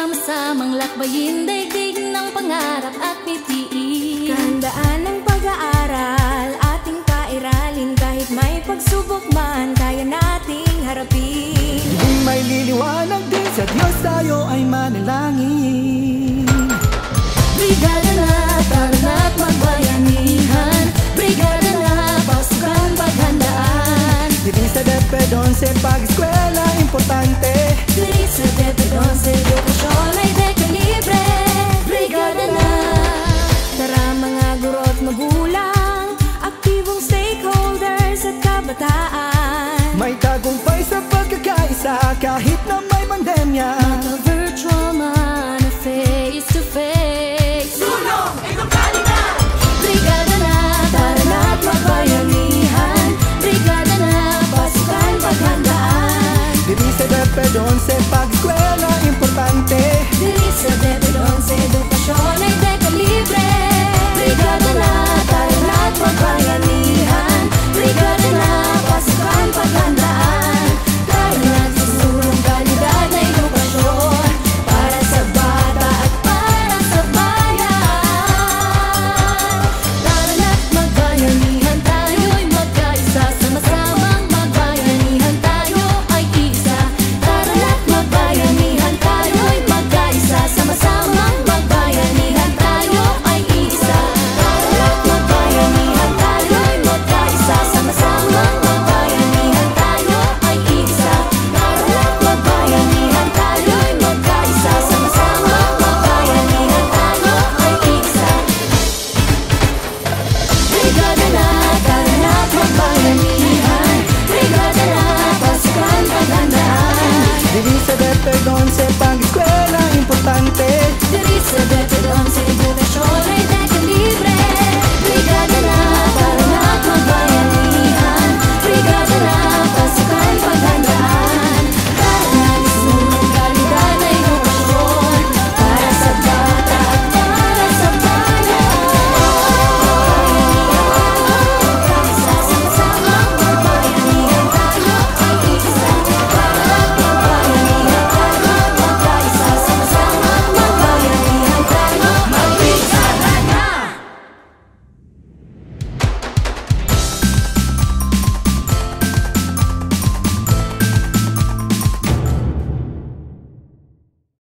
Sama-samang lakbayin daigdig ng pangarap at ngiti. Kahandaan ng pag-aaral, ating pairalin. Kahit may pagsubok man, kaya nating harapin. Kung may liliwanag din sa Diyos, tayo ay manalangin. Brigada na, tara na't magbayanihan. Brigada na, pasukan paghandaan. Diri sa DepEd 11, pag-eskwela importante. Diri sa DepEd 11, edukasyon ay dekalibre. Brigada na, Tara mga guro't magulang, aktibong stakeholders at kabataan. May tagumpay sa pagkakaisa, kahit